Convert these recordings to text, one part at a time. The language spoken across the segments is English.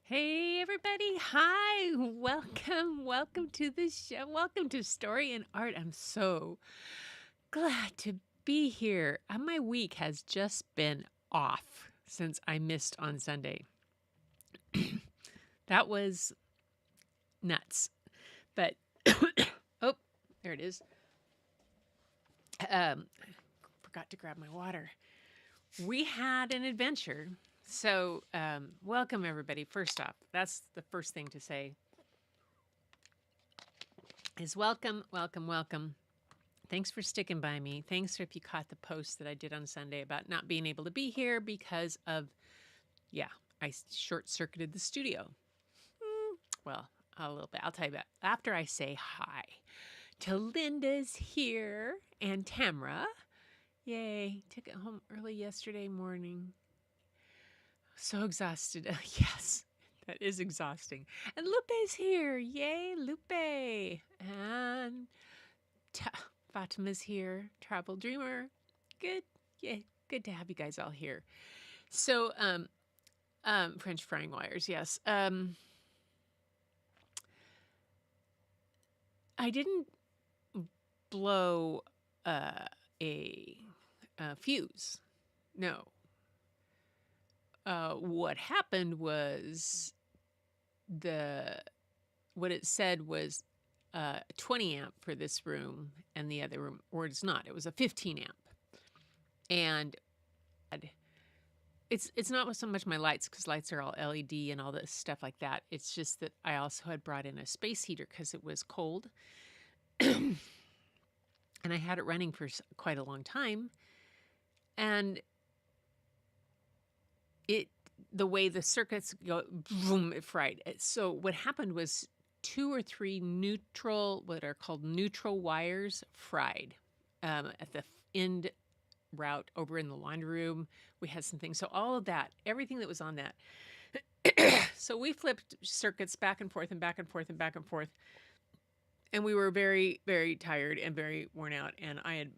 Hey everybody, hi, welcome to the show, welcome to Story and Art. I'm so glad to be here. My week has just been off since I missed on Sunday. That was nuts, but oh, there it is. Forgot to grab my water. We had an adventure. So, welcome everybody. First off, that's the first thing to say is welcome. Thanks for sticking by me. Thanks if you caught the post that I did on Sunday about not being able to be here because of, I short-circuited the studio. Well, a little bit. I'll tell you about after I say hi to Linda's here and Tamra. Yay, took it home early yesterday morning. So exhausted. Yes, that is exhausting. And Lupe's here. Yay, Lupe. And Fatima's here. Travel Dreamer. Good. Yeah, good to have you guys all here. So, French frying wires. Yes. I didn't blow a fuse. No. What happened was what it said was 20 amp for this room and the other room, or it's not. It was a 15 amp, and it's not so much my lights because lights are all LED and all this stuff like that. It's just that I also had brought in a space heater because it was cold, and I had it running for quite a long time, and the way the circuits go, boom, it fried. So what happened was 2 or 3 what are called neutral wires fried at the end route over in the laundry room. We had some things. So all of that, everything that was on that. So we flipped circuits back and forth and back and forth and back and forth. And we were very, very tired and very worn out. And I had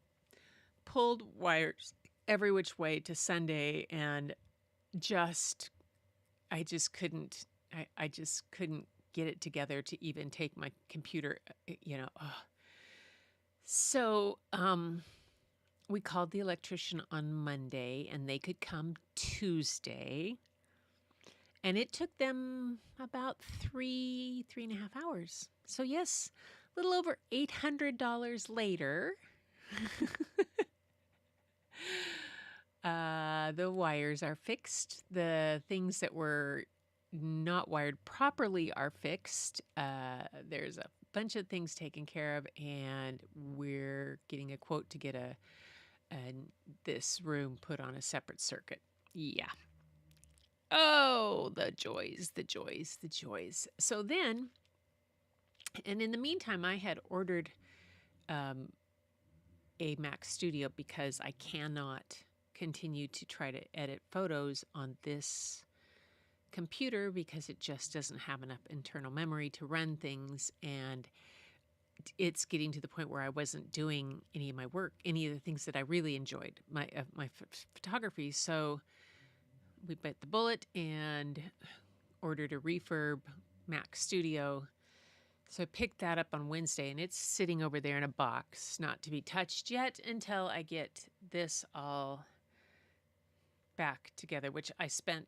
pulled wires every which way to Sunday, and I just couldn't get it together to even take my computer, So, we called the electrician on Monday and they could come Tuesday, and it took them about 3.5 hours. So yes, a little over $800 later, The wires are fixed. The things that were not wired properly are fixed. There's a bunch of things taken care of, and we're getting a quote to get this room put on a separate circuit. Yeah. Oh, the joys, the joys, the joys. So then, and in the meantime, I had ordered a Mac Studio because I cannot continue to try to edit photos on this computer because it just doesn't have enough internal memory to run things, and it's getting to the point where I wasn't doing any of my work, any of the things that I really enjoyed, my photography. So we bit the bullet and ordered a refurb Mac Studio. So I picked that up on Wednesday, and it's sitting over there in a box, not to be touched yet until I get this all back together, which I spent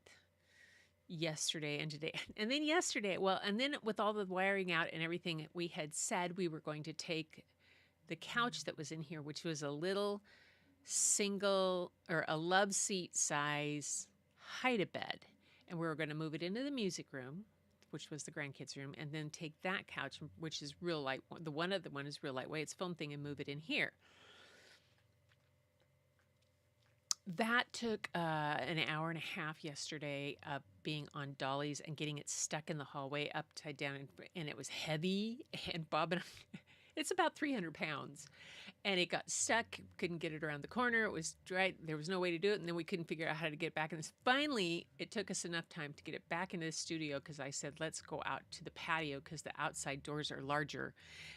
yesterday and today. And then yesterday, and then with all the wiring out and everything, we had said we were going to take the couch that was in here, which was a little single or a love seat size hide-a-bed, and we were going to move it into the music room, which was the grandkids' room, and then take that couch, which is real light. The other one is real lightweight. It's foam thing, and move it in here. That took an hour and a half yesterday of being on dollies and getting it stuck in the hallway upside down, and it was heavy. And Bob and I, it's about 300 pounds, and it got stuck. Couldn't get it around the corner. It was dry. There was no way to do it, and then we couldn't figure out how to get it back. And finally, it took us enough time to get it back into the studio because I said, let's go out to the patio because the outside doors are larger.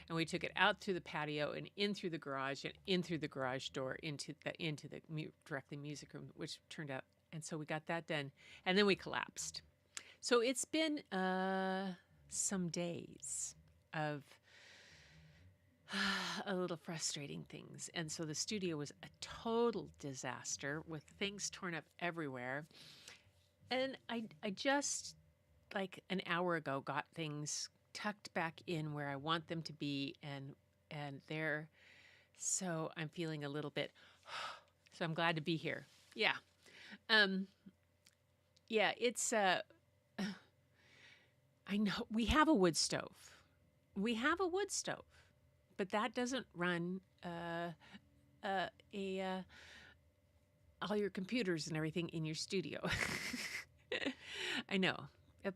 And we took it out through the patio and in through the garage and in through the garage door into the directly music room, which turned out. And so we got that done, and then we collapsed. So it's been some days of a little frustrating things. And so the studio was a total disaster with things torn up everywhere. And I just, like an hour ago, got things tucked back in where I want them to be, and they're, so I'm feeling a little bit, so I'm glad to be here. Yeah. Yeah, it's, I know we have a wood stove. But that doesn't run all your computers and everything in your studio. I know,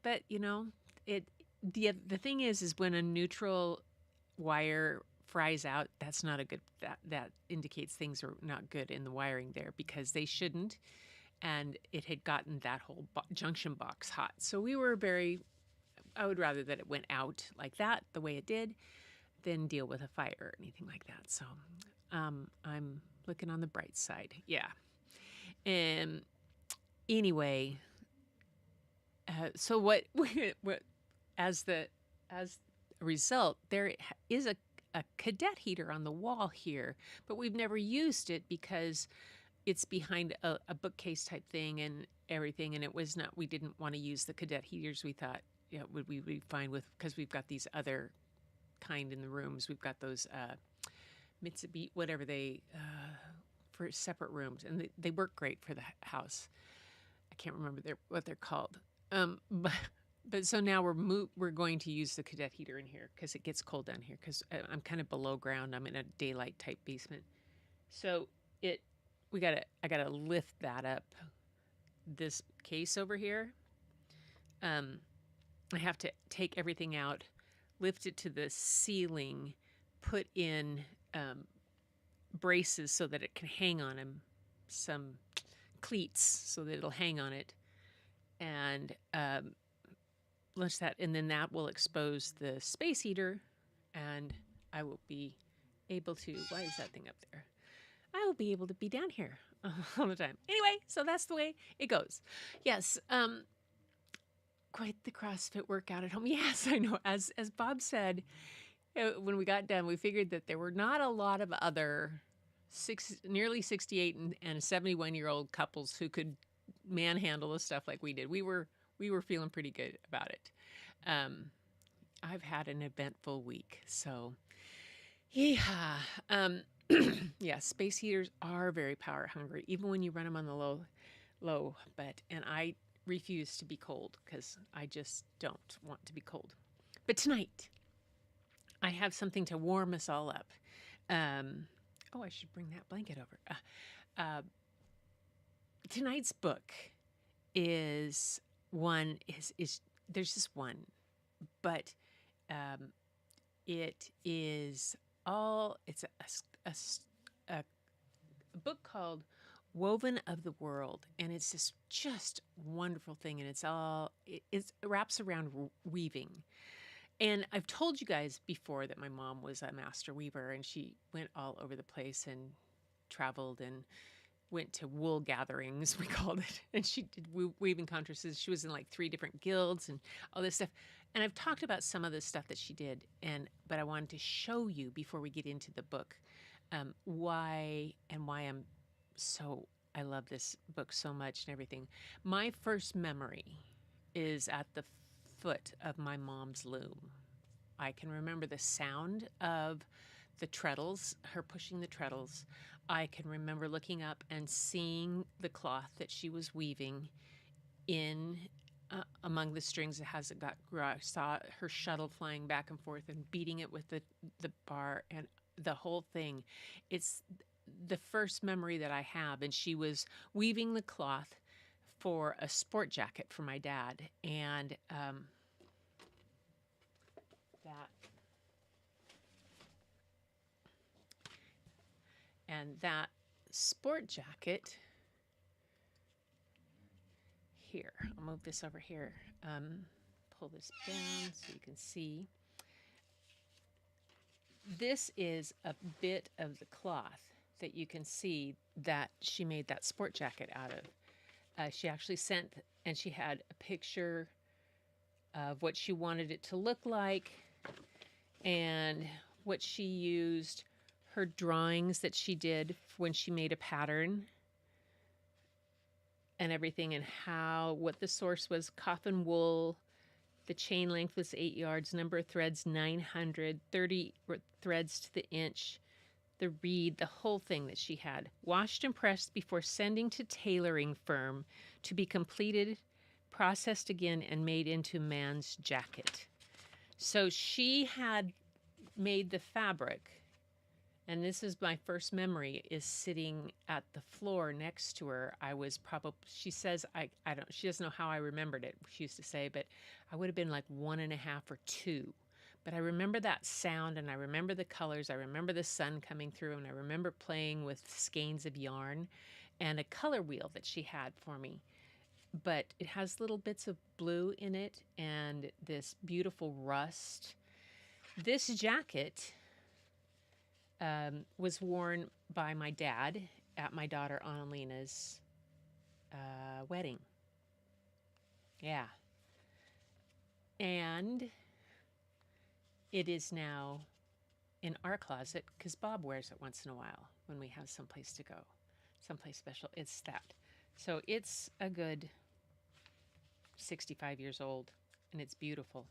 but the thing is when a neutral wire fries out, that's not a good. That indicates things are not good in the wiring there because they shouldn't, and it had gotten that whole junction box hot. So we were I would rather that it went out like that, the way it did, than deal with a fire or anything like that. So I'm looking on the bright side. Yeah. And anyway, so what as a result, there is a cadet heater on the wall here, but we've never used it because it's behind a bookcase type thing and everything. And we didn't want to use the cadet heaters. We thought, would we be fine with, because we've got these other kind in the rooms. We've got those Mitsubishi, whatever for separate rooms, and they work great for the house. I can't remember what they're called. But so now we're going to use the cadet heater in here because it gets cold down here because I'm kind of below ground. I'm in a daylight type basement. So I gotta lift that up. This case over here, I have to take everything out, lift it to the ceiling, put in braces so that it can hang on them, some cleats so that it'll hang on it, and launch that, and then that will expose the space heater, and I will be able to, why is that thing up there? I will be able to be down here all the time. Anyway, so that's the way it goes. Yes, quite the CrossFit workout at home. Yes, I know. As Bob said, when we got done, we figured that there were not a lot of other nearly 68 and 71-year-old couples who could manhandle the stuff like we did. We were feeling pretty good about it. I've had an eventful week, so yeah. Yeah, space heaters are very power hungry, even when you run them on the low. And I refuse to be cold because I just don't want to be cold. But tonight, I have something to warm us all up. Um, oh, I should bring that blanket over. Uh, tonight's book is one is there's just one, but um, it is all it's a book called Woven of the World, and it's this just wonderful thing, and it wraps around weaving. And I've told you guys before that my mom was a master weaver, and she went all over the place and traveled and went to wool gatherings, we called it, and she did weaving conferences. She was in like 3 different guilds and all this stuff. And I've talked about some of the stuff that she did, but I wanted to show you before we get into the book why I'm so I love this book so much and everything. My first memory is at the foot of my mom's loom. I can remember the sound of the treadles, her pushing the treadles. I can remember looking up and seeing the cloth that she was weaving in among the strings that hasn't got. I saw her shuttle flying back and forth and beating it with the bar and the whole thing. It's the first memory that I have, and she was weaving the cloth for a sport jacket for my dad, and that that sport jacket here. I'll move this over here. Pull this down so you can see. This is a bit of the cloth that you can see that she made that sport jacket out of. She actually sent, and she had a picture of what she wanted it to look like and what she used, her drawings that she did when she made a pattern and everything, and what the source was. Coffin wool, the chain length was 8 yards, number of threads 900, 30 threads to the inch, the reed, the whole thing that she had. Washed and pressed before sending to tailoring firm to be completed, processed again, and made into man's jacket. So she had made the fabric, and this is my first memory, is sitting at the floor next to her. I was probably, she says, I don't, she doesn't know how I remembered it, she used to say, but I would have been like 1.5 or 2. But I remember that sound, and I remember the colors. I remember the sun coming through, and I remember playing with skeins of yarn and a color wheel that she had for me. But it has little bits of blue in it and this beautiful rust. This jacket was worn by my dad at my daughter Annalina's wedding. Yeah. And it is now in our closet because Bob wears it once in a while when we have someplace to go, someplace special. It's that. So it's a good 65 years old, and it's beautiful.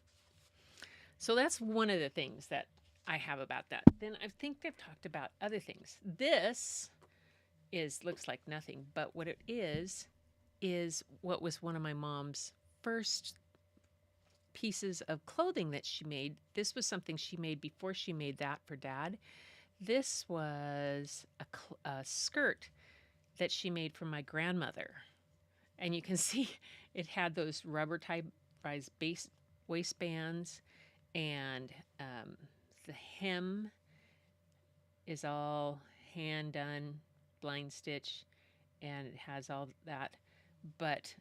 So that's one of the things that I have about that. Then I think I've talked about other things. This looks like nothing, but what it is what was one of my mom's first pieces of clothing that she made. This was something she made before she made that for Dad. This was a skirt that she made for my grandmother. And you can see it had those rubber tie base waistbands, and the hem is all hand done, blind stitch, and it has all that. But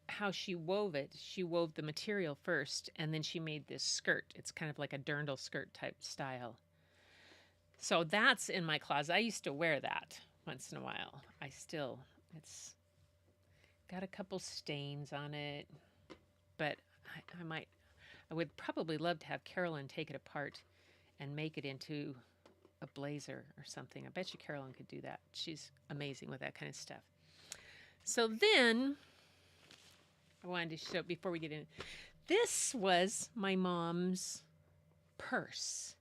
how she wove the material first, and then she made this skirt. It's kind of like a dirndl skirt type style. So that's in my closet. I used to wear that once in a while. It's got a couple stains on it, but I would probably love to have Carolyn take it apart and make it into a blazer or something. I bet you Carolyn could do that. She's amazing with that kind of stuff. So then I wanted to show, before we get in, this was my mom's purse.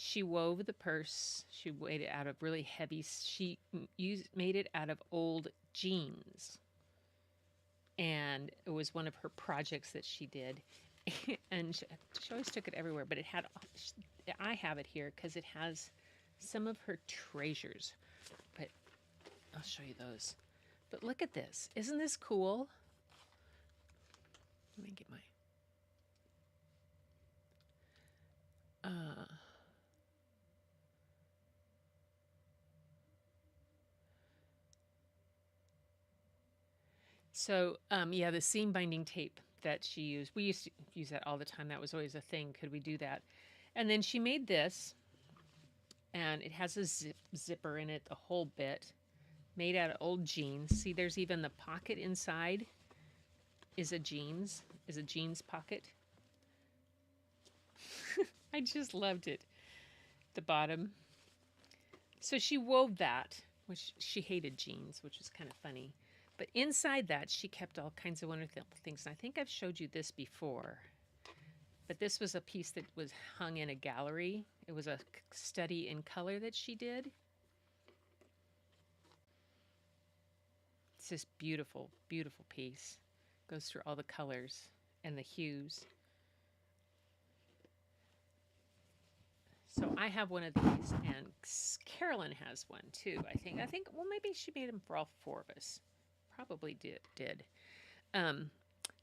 She wove the purse. She made it out of really heavy. She made it out of old jeans, and it was one of her projects that she did. And she always took it everywhere. But it had. I have it here because it has some of her treasures. But I'll show you those. But look at this. Isn't this cool? Let me get my. So, yeah, the seam binding tape that she used, we used to use that all the time. That was always a thing. Could we do that? And then she made this, and it has a zipper in it, the whole bit, made out of old jeans. See, there's even the pocket inside is a jeans pocket. I just loved it. The bottom. So she wove that, which she hated jeans, which was kind of funny. But inside that, she kept all kinds of wonderful things. And I think I've showed you this before. But this was a piece that was hung in a gallery. It was a study in color that she did. It's this beautiful, beautiful piece. Goes through all the colors and the hues. So I have one of these, and Carolyn has one too, I think. Well, maybe she made them for all four of us. Probably did.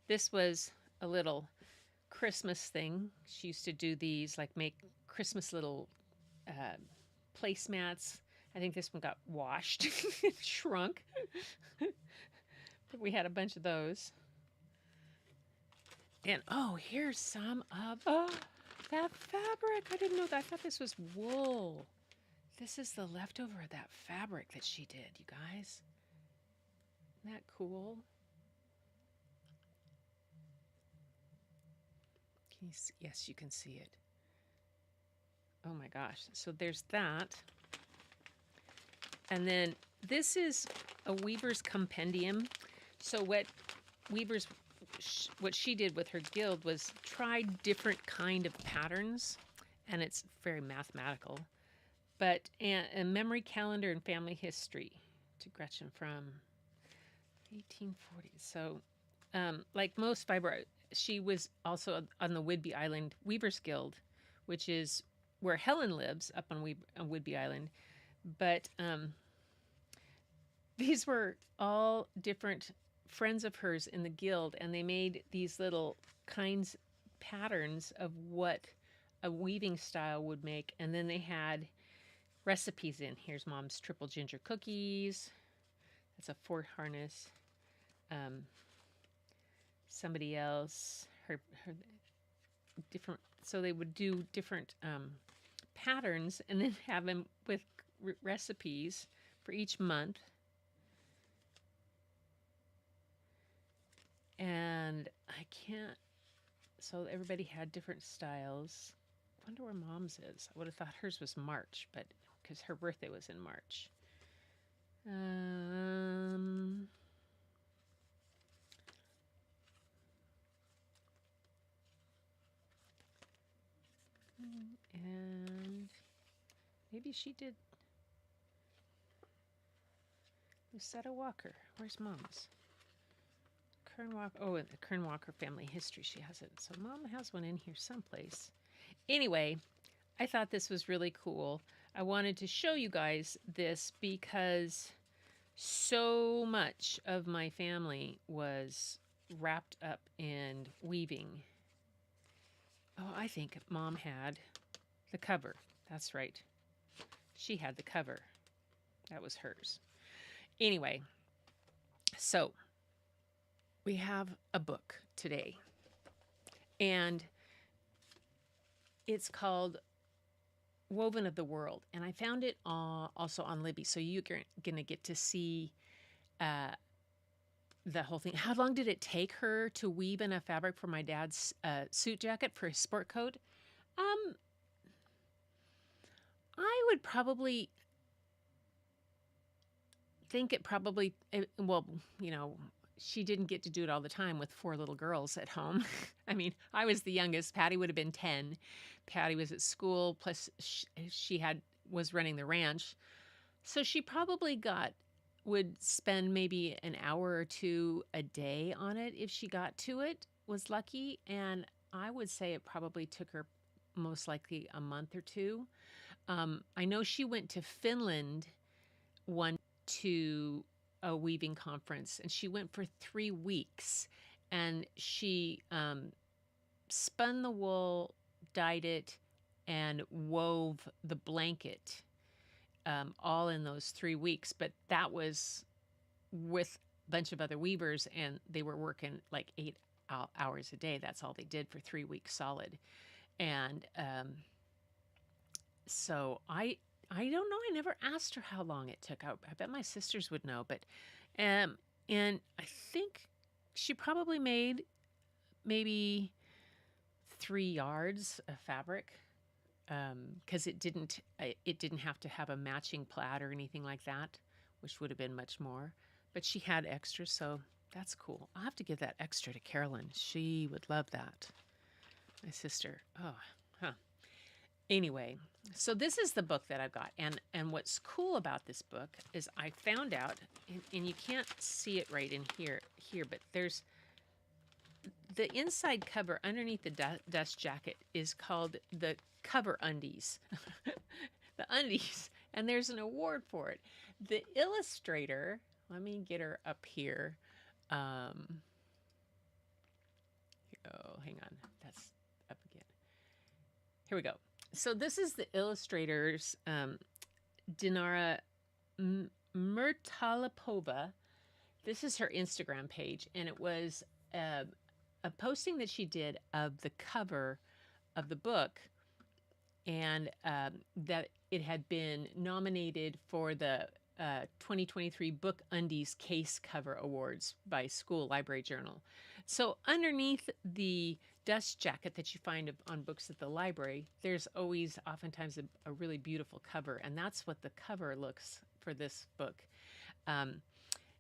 This was a little Christmas thing. She used to do these, like make Christmas little placemats. I think this one got washed and shrunk. But we had a bunch of those. And oh, here's some of that fabric. I didn't know that. I thought this was wool. This is the leftover of that fabric that she did, you guys. Isn't that cool? Can you see? Yes, you can see it. Oh my gosh. So there's that. And then this is a weaver's compendium. So what she did with her guild was try different kind of patterns, and it's very mathematical. But a memory calendar and family history to Gretchen from 1840. So, like most fiber, she was also on the Whidbey Island Weavers Guild, which is where Helen lives, up on Whidbey Island. But these were all different friends of hers in the guild, and they made these little patterns of what a weaving style would make, and then they had recipes in. Here's Mom's triple ginger cookies. That's a fort harness. Somebody else, her different. So they would do different patterns, and then have them with recipes for each month. And I can't. So everybody had different styles. I wonder where Mom's is. I would have thought hers was March, but because her birthday was in March. And maybe she did. Lucetta Walker. Where's Mom's? Kern Walker. Oh, the Kern Walker family history. She has it. So Mom has one in here someplace. Anyway, I thought this was really cool. I wanted to show you guys this because so much of my family was wrapped up in weaving. Oh, I think Mom had the cover. That's right. She had the cover. That was hers. Anyway, so we have a book today, and it's called Woven of the World, and I found it also on Libby, so you're going to get to see the whole thing. How long did it take her to weave in a fabric for my dad's suit jacket for his sport coat? I would probably think it well, she didn't get to do it all the time with 4 little girls at home. I mean, I was the youngest. Patty would have been 10. Patty was at school, plus she was running the ranch. So she probably would spend maybe an hour or two a day on it if she got to it, was lucky. And I would say it probably took her most likely a month or two. I know she went to Finland one to a weaving conference, and she went for 3 weeks, and she spun the wool, dyed it, and wove the blanket all in those 3 weeks. But that was with a bunch of other weavers, and they were working like 8 hours a day. That's all they did for 3 weeks solid. And so I don't know. I never asked her how long it took. I bet my sisters would know. But and I think she probably made maybe 3 yards of fabric, because it didn't have to have a matching plaid or anything like that, which would have been much more. But she had extras, so that's cool. I'll have to give that extra to Carolyn. She would love that. My sister. Oh, huh. Anyway, so this is the book that I've got, and what's cool about this book is I found out, and you can't see it right in here, but there's the inside cover underneath the dust jacket is called the cover undies, the undies, and there's an award for it. The illustrator, let me get her up here. Oh, hang on, that's up again. Here we go. So this is the illustrator's Dinara Murtalipova. This is her Instagram page, and it was a posting that she did of the cover of the book, and that it had been nominated for the 2023 Book Undies Case Cover Awards by School Library Journal. So underneath the dust jacket that you find on books at the library, there's always oftentimes a really beautiful cover, and that's what the cover looks for this book.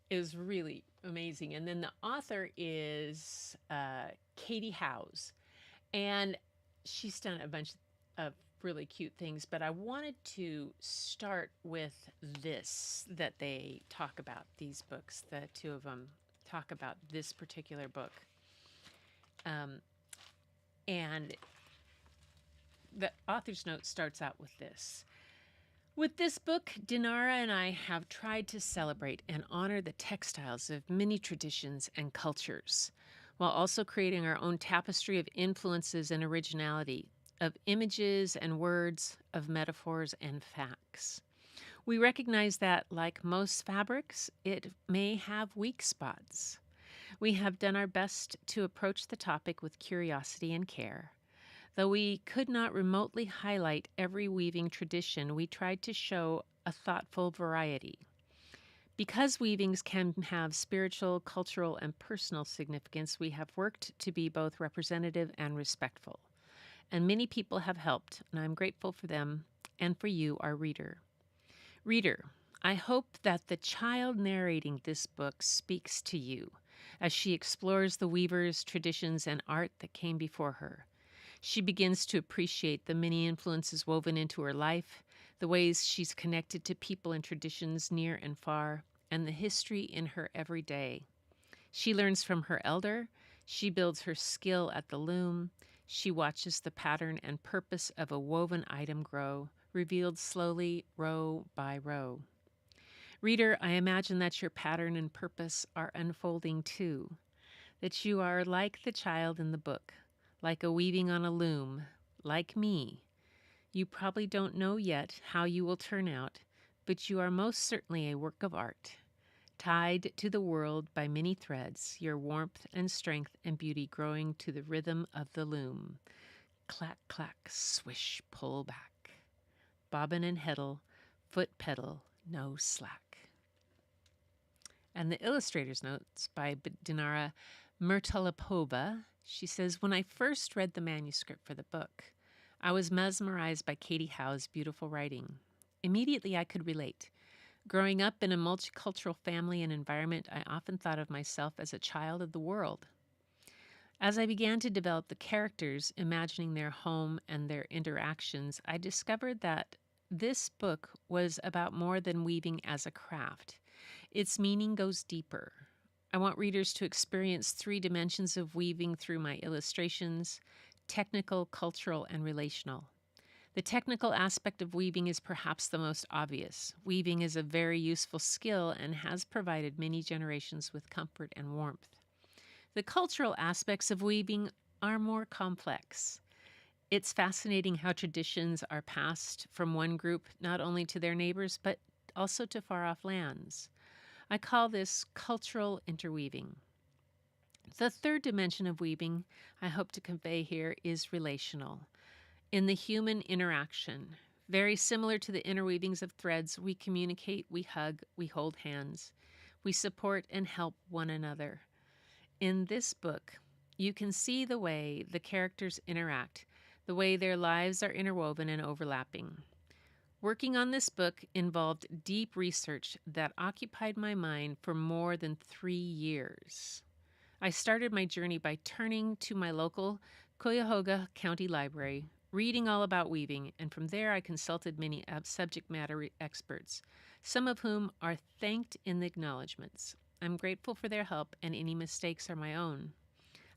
It was really amazing. And then the author is Katie Howes, and she's done a bunch of really cute things, but I wanted to start with this that they talk about, these books. The two of them talk about this particular book. And the author's note starts out with this. With this book, Dinara and I have tried to celebrate and honor the textiles of many traditions and cultures, while also creating our own tapestry of influences and originality, of images and words, of metaphors and facts. We recognize that, like most fabrics, it may have weak spots. We have done our best to approach the topic with curiosity and care. Though we could not remotely highlight every weaving tradition, we tried to show a thoughtful variety. Because weavings can have spiritual, cultural, and personal significance, we have worked to be both representative and respectful. And many people have helped, and I'm grateful for them and for you, our reader. Reader, I hope that the child narrating this book speaks to you as she explores the weavers, traditions, and art that came before her. She begins to appreciate the many influences woven into her life, the ways she's connected to people and traditions near and far, and the history in her everyday. She learns from her elder. She builds her skill at the loom. She watches the pattern and purpose of a woven item grow, revealed slowly, row by row. Reader, I imagine that your pattern and purpose are unfolding too, that you are like the child in the book, like a weaving on a loom, like me. You probably don't know yet how you will turn out, but you are most certainly a work of art, tied to the world by many threads, your warmth and strength and beauty growing to the rhythm of the loom. Clack, clack, swish, pull back. Bobbin and heddle, foot pedal, no slack. And the illustrator's notes by Dinara Murtalipova. She says, when I first read the manuscript for the book, I was mesmerized by Katie Howe's beautiful writing. Immediately I could relate. Growing up in a multicultural family and environment, I often thought of myself as a child of the world. As I began to develop the characters, imagining their home and their interactions, I discovered that this book was about more than weaving as a craft. Its meaning goes deeper. I want readers to experience three dimensions of weaving through my illustrations: technical, cultural, and relational. The technical aspect of weaving is perhaps the most obvious. Weaving is a very useful skill and has provided many generations with comfort and warmth. The cultural aspects of weaving are more complex. It's fascinating how traditions are passed from one group not only to their neighbors, but also to far off lands. I call this cultural interweaving. The third dimension of weaving I hope to convey here is relational. In the human interaction, very similar to the interweavings of threads, we communicate, we hug, we hold hands, we support and help one another. In this book, you can see the way the characters interact, the way their lives are interwoven and overlapping. Working on this book involved deep research that occupied my mind for more than 3 years. I started my journey by turning to my local Cuyahoga County Library, reading all about weaving, and from there I consulted many subject matter experts, some of whom are thanked in the acknowledgments. I'm grateful for their help, and any mistakes are my own.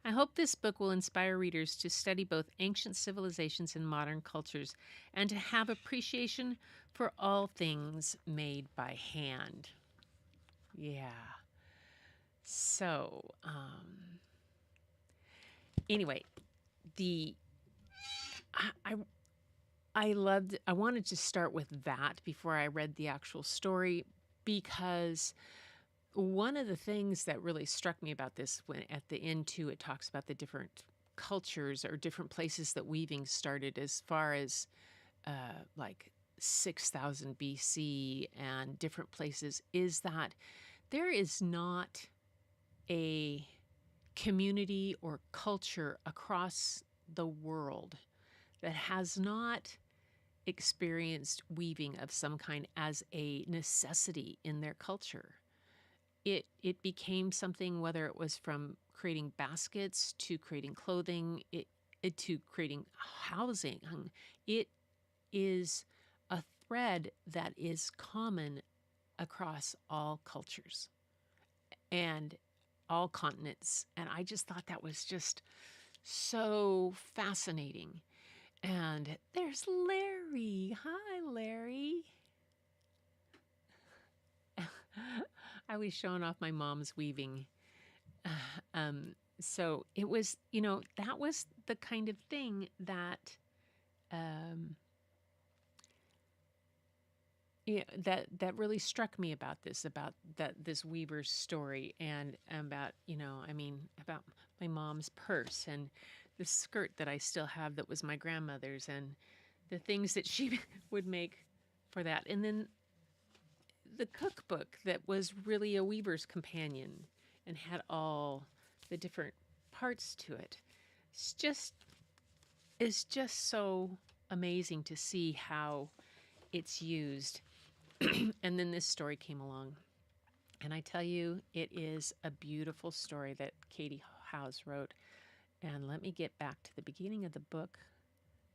I hope this book will inspire readers to study both ancient civilizations and modern cultures and to have appreciation for all things made by hand. Yeah. So, anyway, the I I wanted to start with that before I read the actual story, because one of the things that really struck me about this, when at the end too it talks about the different cultures or different places that weaving started, as far as like 6,000 BC and different places, is that there is not a community or culture across the world that has not experienced weaving of some kind as a necessity in their culture. It became something, whether it was from creating baskets to creating clothing, it to creating housing. It is a thread that is common across all cultures and all continents. And I just thought that was just so fascinating. And there's Larry. Hi, Larry. I was showing off my mom's weaving. So it was, that was the kind of thing that, that really struck me about this weaver's story, and about, about my mom's purse and the skirt that I still have that was my grandmother's, and the things that she would make for that. And then the cookbook that was really a weaver's companion and had all the different parts to it. It's just so amazing to see how it's used. And then this story came along. And I tell you, it is a beautiful story that Katie Howes wrote. And let me get back to the beginning of the book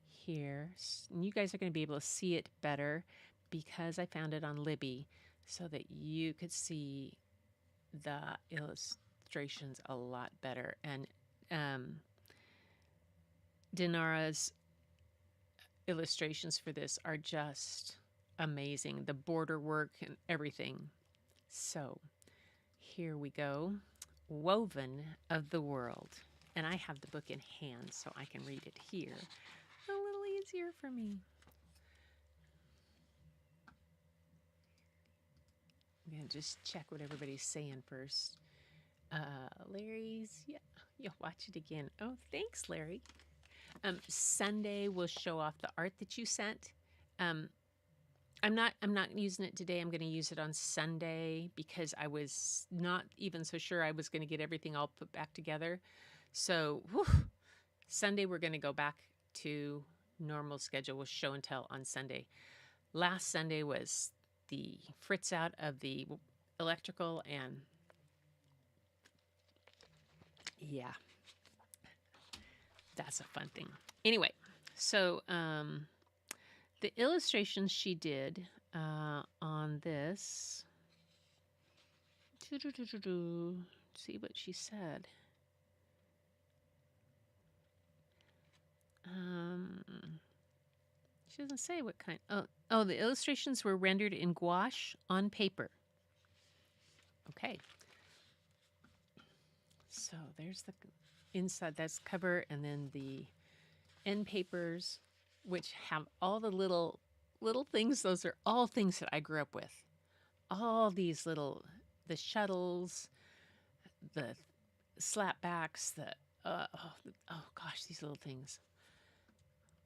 here. And you guys are going to be able to see it better because I found it on Libby so that you could see the illustrations a lot better. And Dinara's illustrations for this are just amazing. The border work and everything. So here we go. Woven of the World. And I have the book in hand so I can read it here. A little easier for me. I'm going to just check what everybody's saying first. Larry's, yeah, you'll watch it again. Oh, thanks, Larry. Sunday we'll show off the art that you sent. I'm not using it today. I'm going to use it on Sunday because I was not even so sure I was going to get everything all put back together. So Sunday we're going to go back to normal schedule with show and tell on Sunday. Last Sunday was the fritz out of the electrical, and yeah, that's a fun thing. Anyway, so the illustrations she did on this. See what she said. She doesn't say what kind. Oh, the illustrations were rendered in gouache on paper. Okay. So there's the inside. That's cover, and then the end papers, which have all the little things. Those are all things that I grew up with. All these the shuttles, the slapbacks, oh gosh, these little things.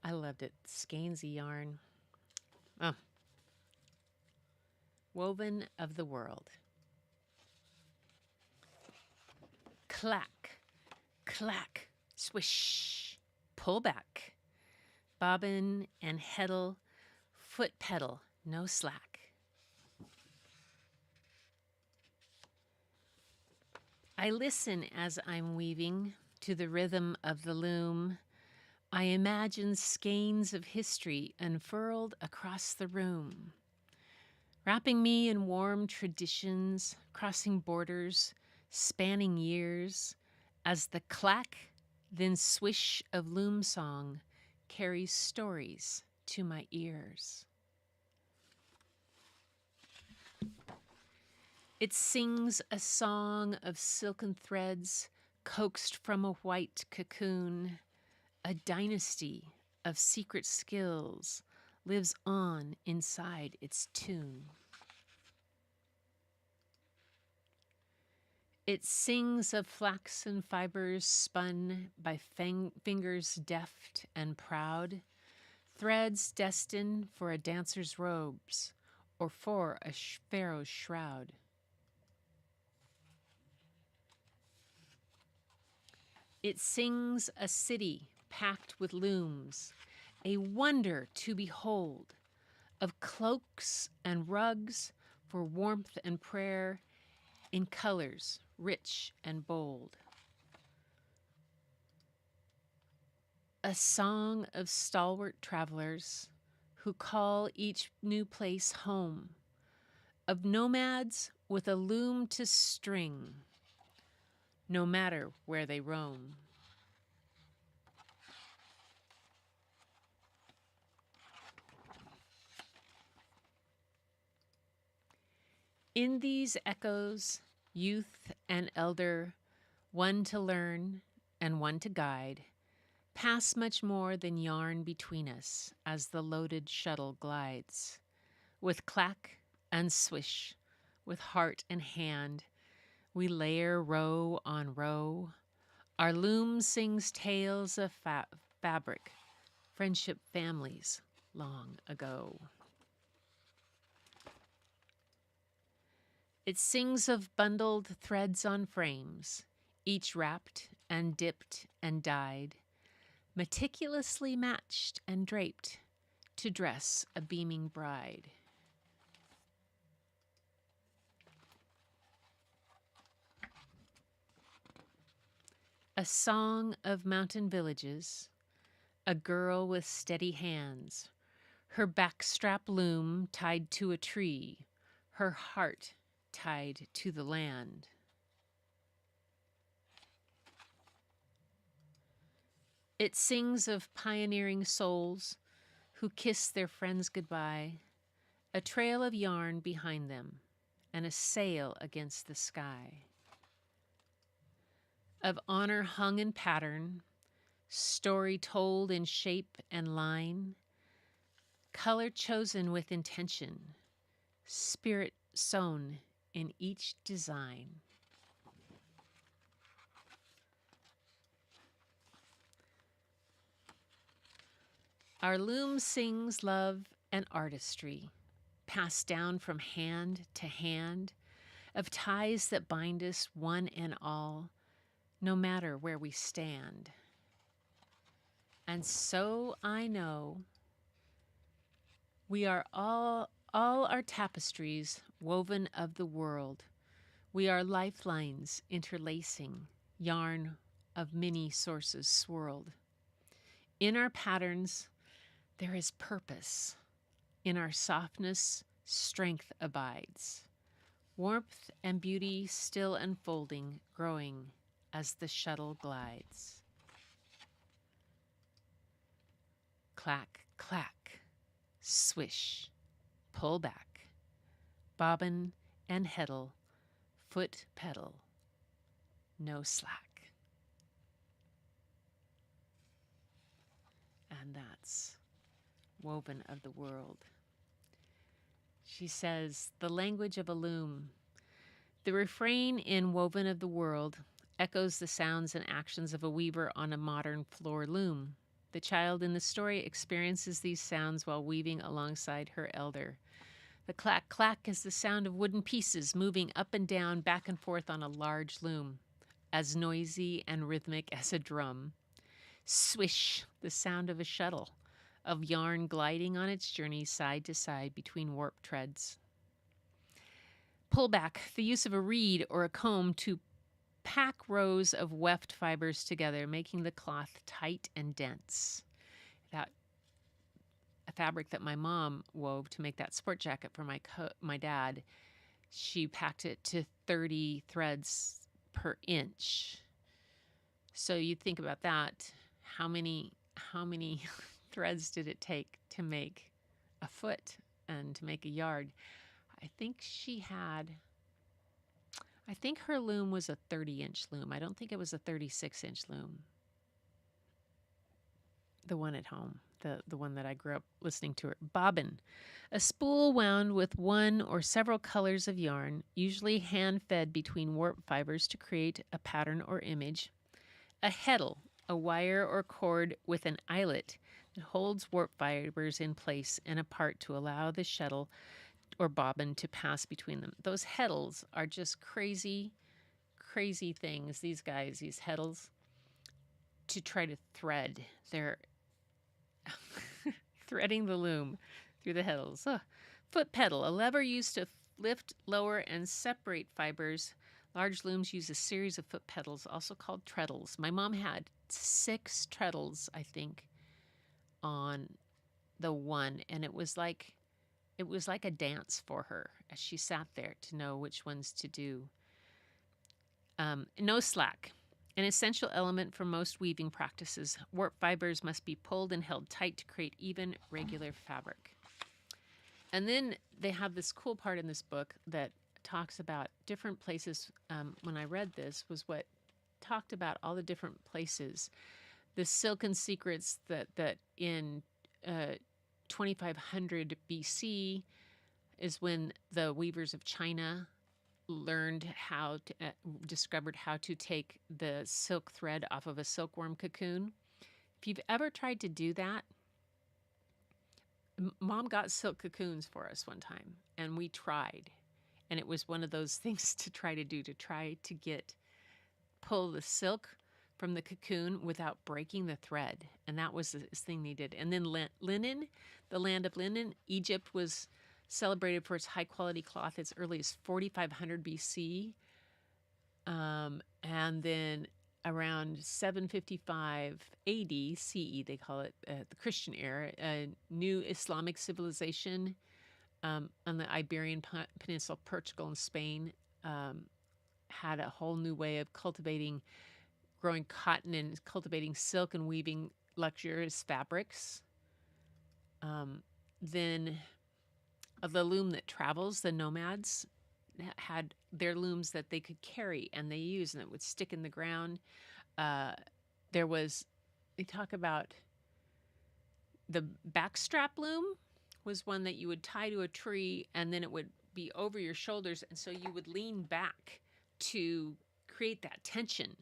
I loved it. Skeins of yarn. Oh. Woven of the world. Clack, clack, swish, pull back. Bobbin and heddle, foot pedal, no slack. I listen as I'm weaving to the rhythm of the loom. I imagine skeins of history unfurled across the room, wrapping me in warm traditions, crossing borders, spanning years, as the clack, then swish of loom song carries stories to my ears. It sings a song of silken threads coaxed from a white cocoon. A dynasty of secret skills lives on inside its tune. It sings of flaxen fibers spun by fingers deft and proud, threads destined for a dancer's robes or for a pharaoh's shroud. It sings a city packed with looms, a wonder to behold, of cloaks and rugs for warmth and prayer, in colors rich and bold. A song of stalwart travelers who call each new place home, of nomads with a loom to string, no matter where they roam. In these echoes, youth and elder, one to learn and one to guide, pass much more than yarn between us as the loaded shuttle glides. With clack and swish, with heart and hand, we layer row on row. Our loom sings tales of fabric, friendship families long ago. It sings of bundled threads on frames, each wrapped and dipped and dyed, meticulously matched and draped to dress a beaming bride. A song of mountain villages, a girl with steady hands, her backstrap loom tied to a tree, her heart tied to the land. It sings of pioneering souls who kiss their friends goodbye, a trail of yarn behind them, and a sail against the sky. Of honor hung in pattern, story told in shape and line, color chosen with intention, spirit sewn in each design. Our loom sings love and artistry, passed down from hand to hand, of ties that bind us one and all, no matter where we stand. And so I know we are all All are tapestries woven of the world. We are lifelines interlacing, yarn of many sources swirled. In our patterns, there is purpose. In our softness, strength abides. Warmth and beauty still unfolding, growing as the shuttle glides. Clack, clack, swish, pull back, bobbin and heddle, foot pedal, no slack. And that's Woven of the World. She says, the language of a loom. The refrain in Woven of the World echoes the sounds and actions of a weaver on a modern floor loom. The child in the story experiences these sounds while weaving alongside her elder. The clack clack is the sound of wooden pieces moving up and down, back and forth on a large loom, as noisy and rhythmic as a drum. Swish, the sound of a shuttle, of yarn gliding on its journey side to side between warp treads. Pull back, the use of a reed or a comb to pack rows of weft fibers together, making the cloth tight and dense. That a fabric that my mom wove to make that sport jacket for my dad, she packed it to 30 threads per inch. So you think about that. How many threads did it take to make a foot and to make a yard? I think her loom was a 30-inch loom. I don't think it was a 36-inch loom. The one at home, the one that I grew up listening to her. Bobbin, a spool wound with one or several colors of yarn, usually hand-fed between warp fibers to create a pattern or image. A heddle, a wire or cord with an eyelet that holds warp fibers in place and apart to allow the shuttle or bobbin to pass between them. Those heddles are just crazy, crazy things, these guys, these heddles, to try to thread. They're threading the loom through the heddles. Foot pedal, a lever used to lift, lower, and separate fibers. Large looms use a series of foot pedals, also called treadles. My mom had 6 treadles, I think, on the one, and it was like a dance for her as she sat there to know which ones to do. No slack, an essential element for most weaving practices. Warp fibers must be pulled and held tight to create even, regular fabric. And then they have this cool part in this book that talks about different places. When I read this, was what talked about all the different places. The silken secrets that in 2500 BC is when the weavers of China discovered how to take the silk thread off of a silkworm cocoon. If you've ever tried to do that, Mom got silk cocoons for us one time, and we tried. And it was one of those things to try to pull the silk from the cocoon without breaking the thread. And that was the thing they did. And then linen, the land of linen, Egypt was celebrated for its high quality cloth as early as 4500 BC. And then around 755 AD, CE, they call it the Christian era, a new Islamic civilization on the Iberian Peninsula, Portugal and Spain, had a whole new way of growing cotton and cultivating silk and weaving luxurious fabrics. Then the loom that travels, the nomads had their looms that they could carry and they used, and it would stick in the ground. They talk about the backstrap loom was one that you would tie to a tree, and then it would be over your shoulders, and so you would lean back to create that tension.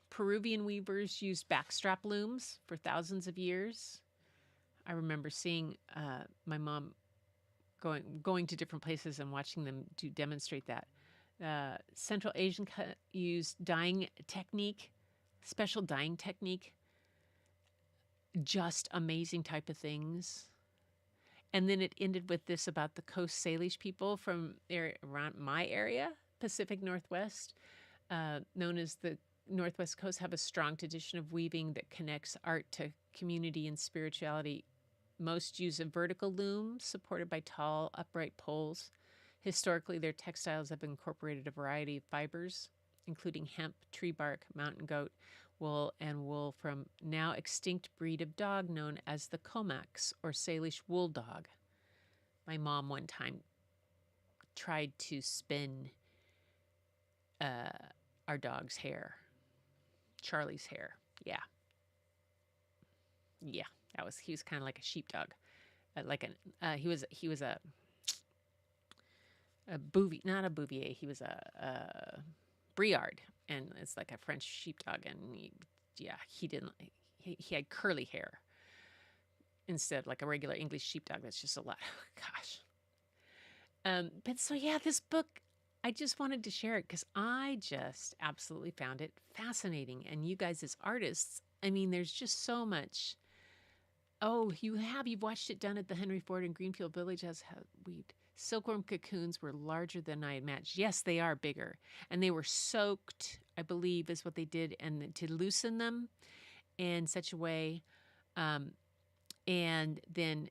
Peruvian weavers used backstrap looms for thousands of years. I remember seeing my mom going to different places and watching them demonstrate that. Central Asian used special dyeing technique, just amazing type of things. And then it ended with this about the Coast Salish people from around my area, Pacific Northwest, known as the Northwest Coast, have a strong tradition of weaving that connects art to community and spirituality. Most use a vertical loom supported by tall, upright poles. Historically, their textiles have incorporated a variety of fibers, including hemp, tree bark, mountain goat wool, and wool from now extinct breed of dog known as the Comax or Salish wool dog. My mom one time tried to spin our dog's hair, Charlie's hair. Yeah, yeah, he was kind of like a sheepdog, he was a bouvier, not a bouvier. He was a Briard, and it's like a French sheepdog. And he didn't. He had curly hair instead of like a regular English sheepdog. That's just a lot. Gosh. But so yeah, this book, I just wanted to share it because I just absolutely found it fascinating. And you guys as artists, I mean, there's just so much. Oh, you've watched it done at the Henry Ford in Greenfield Village as weaved. Silkworm cocoons were larger than I imagined. Yes, they are bigger. And they were soaked, I believe, is what they did, and to loosen them in such a way, um, and then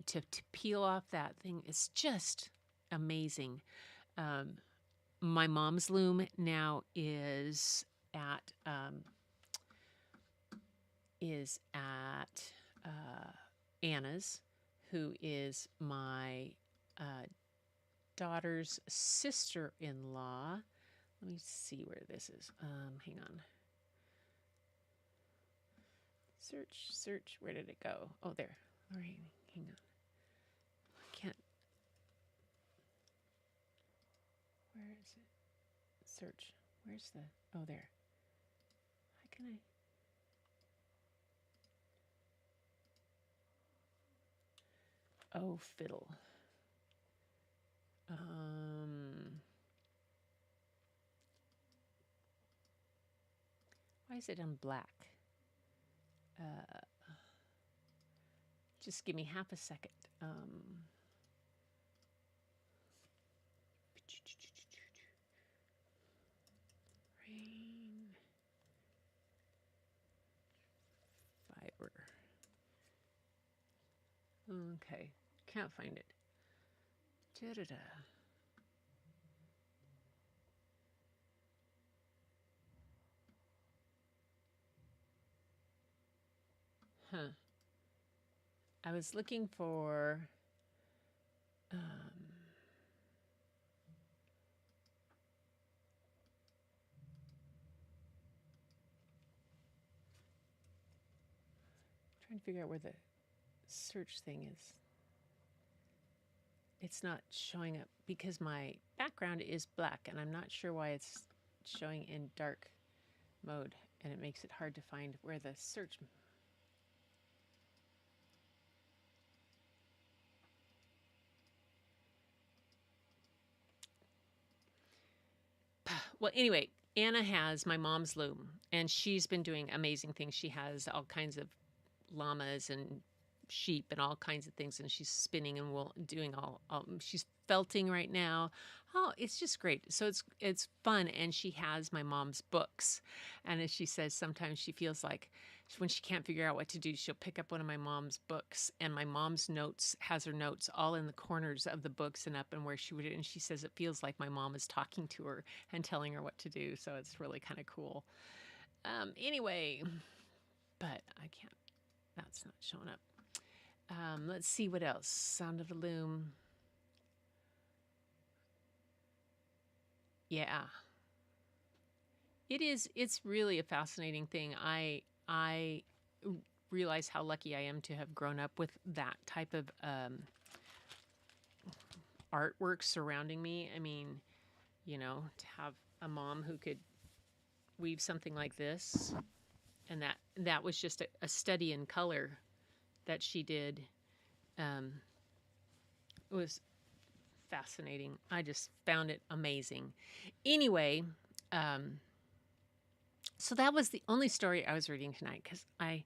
to peel off that thing is just amazing. Um, my mom's loom now is at Anna's, who is my daughter's sister-in-law. Let me see where this is. Hang on. Search. Where did it go? Oh, there. All right, hang on. I can't. Where is it? Search. Where's the? Oh, there. How can I? Oh, fiddle. Why is it on black? Just give me half a second. Rain. Fiber. Okay, can't find it. Da-da-da. Huh. I was looking for trying to figure out where the search thing is. It's not showing up because my background is black, and I'm not sure why it's showing in dark mode, and it makes it hard to find where the search. Well, anyway, Anna has my mom's loom, and she's been doing amazing things. She has all kinds of llamas and sheep and all kinds of things, and she's spinning and doing all she's felting right now. Oh, it's just great. So it's fun, and she has my mom's books, and as she says, sometimes she feels like when she can't figure out what to do, she'll pick up one of my mom's books, and my mom's notes has her notes all in the corners of the books and up and where she would, and she says it feels like my mom is talking to her and telling her what to do. So it's really kind of cool. Anyway, but I can't. That's not showing up. Let's see what else. Sound of the Loom. Yeah. It is. It's really a fascinating thing. I realize how lucky I am to have grown up with that type of artwork surrounding me. I mean, to have a mom who could weave something like this, and that was just a study in color that she did. It was fascinating. I just found it amazing. Anyway, so that was the only story I was reading tonight because I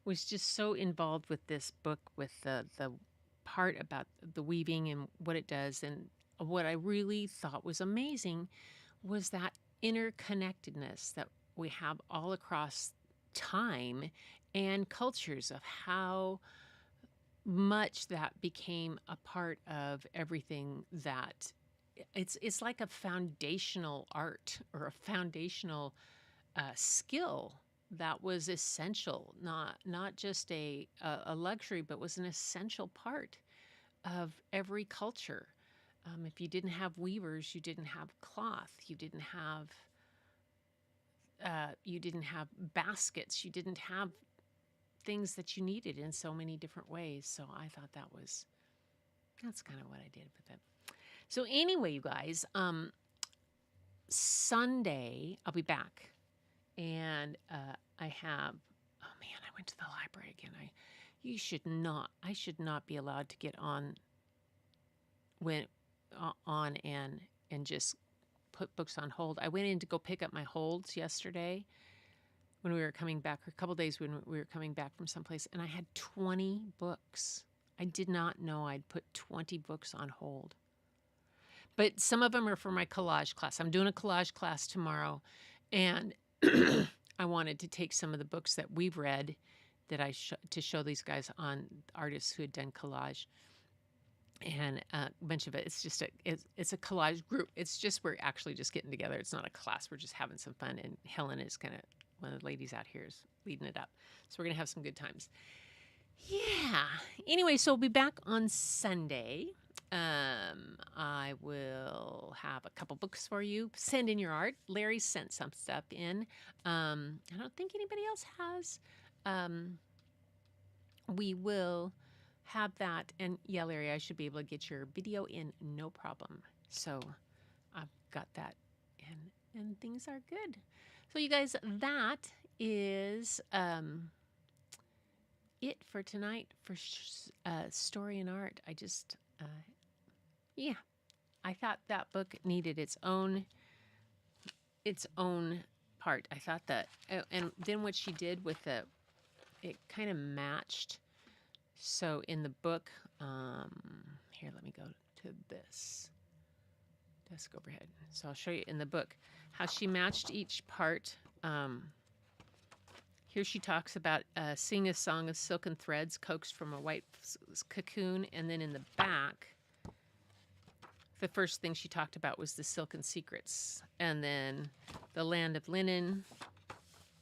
was just so involved with this book with the part about the weaving and what it does. And what I really thought was amazing was that interconnectedness that we have all across time and cultures, of how much that became a part of everything. That it's like a foundational art, or a foundational skill that was essential, not just a luxury, but was an essential part of every culture. If you didn't have weavers, you didn't have cloth, you didn't have baskets, you didn't have things that you needed in so many different ways. So I thought that's kind of what I did with it. So anyway, you guys, Sunday I'll be back, and I have. Oh man, I went to the library again. I should not be allowed to get on and just put books on hold. I went in to go pick up my holds yesterday when we were coming back, or a couple days when we were coming back from someplace, and I had 20 books. I did not know I'd put 20 books on hold. But some of them are for my collage class. I'm doing a collage class tomorrow, and I wanted to take some of the books that we've read that to show these guys, on artists who had done collage. And a bunch of it, it's a collage group. It's just, we're actually just getting together. It's not a class. We're just having some fun. And Helen is one of the ladies out here is leading it up. So we're going to have some good times. Yeah. Anyway, so we'll be back on Sunday. I will have a couple books for you. Send in your art. Larry sent some stuff in. I don't think anybody else has. We will have that. And yeah, Larry, I should be able to get your video in no problem. So I've got that, and things are good. So you guys, that is it for tonight for story and art. I just, I thought that book needed its own part. I thought that, and then what she did with it kind of matched. So in the book, here, let me go to this desk overhead. So I'll show you in the book how she matched each part. Here she talks about sing a song of silken threads coaxed from a white cocoon. And then in the back, the first thing she talked about was the silken secrets. And then the land of linen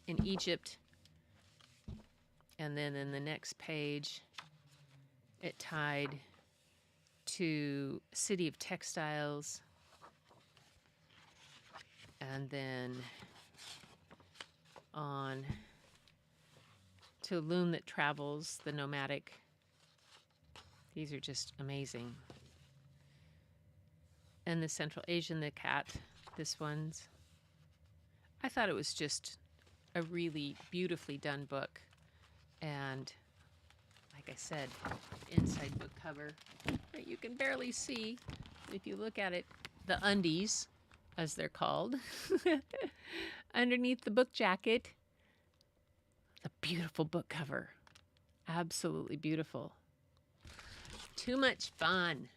in Egypt. And then in the next page, it tied to city of textiles. And then on to loom that travels, the nomadic. These are just amazing. And the Central Asian, the cat, this one's. I thought it was just a really beautifully done book. And like I said, inside book cover that you can barely see if you look at it. The undies, as they're called, underneath the book jacket. A beautiful book cover. Absolutely beautiful. Too much fun.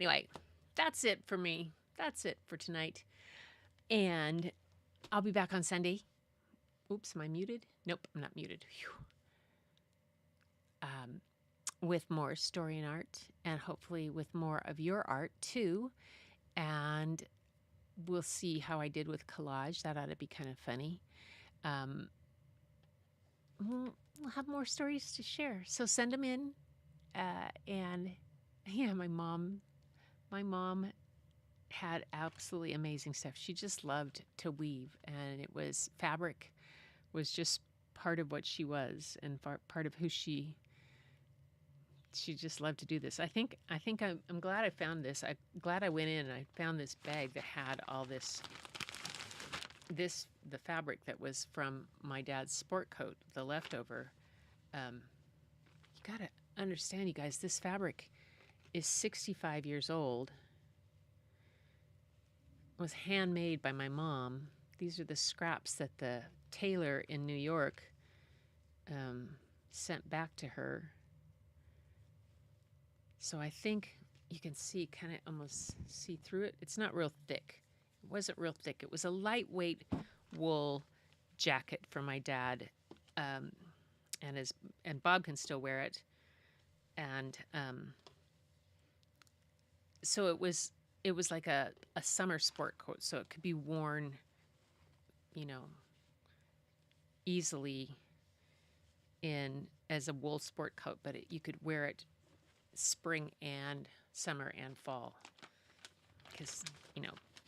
Anyway, that's it for me. That's it for tonight. And I'll be back on Sunday. Oops, am I muted? Nope, I'm not muted. With more story and art, and hopefully with more of your art too. And we'll see how I did with collage. That ought to be kind of funny. We'll have more stories to share. So send them in. And yeah, my mom had absolutely amazing stuff. She just loved to weave, and fabric was just part of what she was, and part of who she just loved to do this. I think I'm glad I found this. I'm glad I went in and I found this bag that had all the fabric that was from my dad's sport coat, the leftover. You gotta understand, you guys, this fabric is 65 years old. It was handmade by my mom. These are the scraps that the tailor in New York sent back to her. So I think you can see, kind of almost see through it. It's not real thick. It wasn't real thick. It was a lightweight wool jacket from my dad, and Bob can still wear it. And so it was like a summer sport coat, so it could be worn, easily in as a wool sport coat, but you could wear it spring and summer and fall, because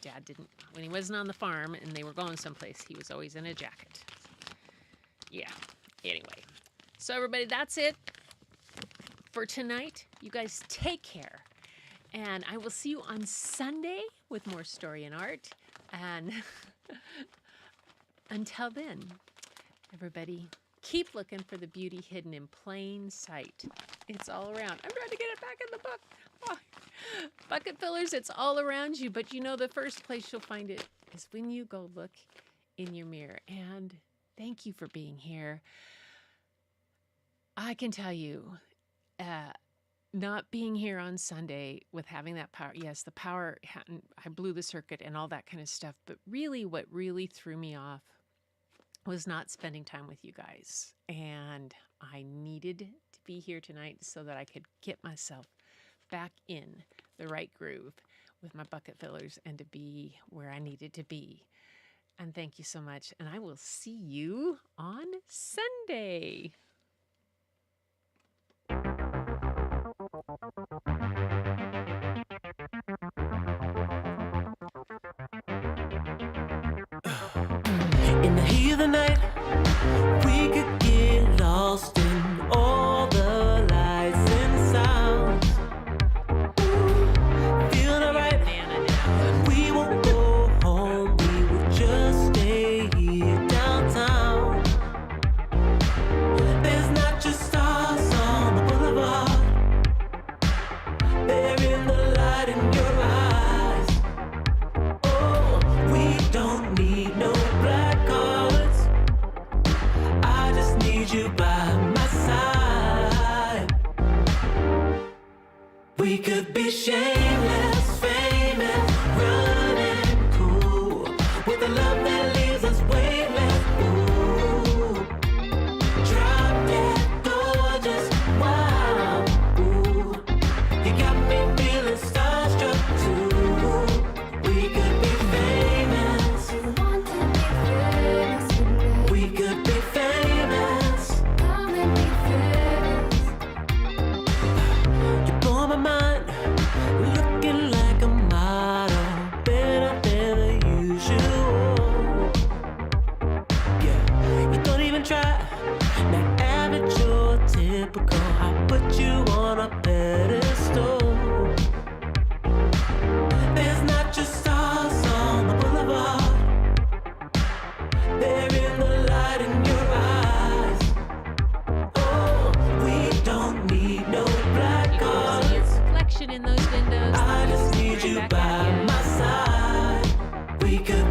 Dad didn't, when he wasn't on the farm and they were going someplace, he was always in a jacket. Yeah. Anyway, so everybody, that's it for tonight. You guys take care, and I will see you on Sunday with more story and art. And until then, everybody, keep looking for the beauty hidden in plain sight. It's all around. I'm trying to get it back in the book. Oh. Bucket fillers, it's all around you, but the first place you'll find it is when you go look in your mirror. And thank you for being here. I can tell you, not being here on Sunday with having that power, yes, the power, I blew the circuit and all that kind of stuff, but really what really threw me off was not spending time with you guys. And I needed to be here tonight so that I could get myself back in the right groove with my bucket fillers and to be where I needed to be. And thank you so much. And I will see you on Sunday. In the heat of the night, we could get lost in all the lights and sounds. Feeling alright, we won't go home, we would just stay here downtown. There's not just stars on the boulevard, they're in the light in your eyes. Oh, we don't need no black cards, I just need you by my side. We could be shameless, famous, running cool, with a love that leaves us weightless. Ooh, drop dead gorgeous, wow. Ooh, you got me feeling starstruck too. We could be famous, we could be famous. You blow my mind, looking like a model, better than the usual. Yeah, you don't even try, not average or typical. I put you on a pedestal. There's not just stars on the boulevard, they're in the light in your eyes. Oh, we don't need no black You can see cards, its reflection in those windows. I just need Right you back by at ya. my side. We could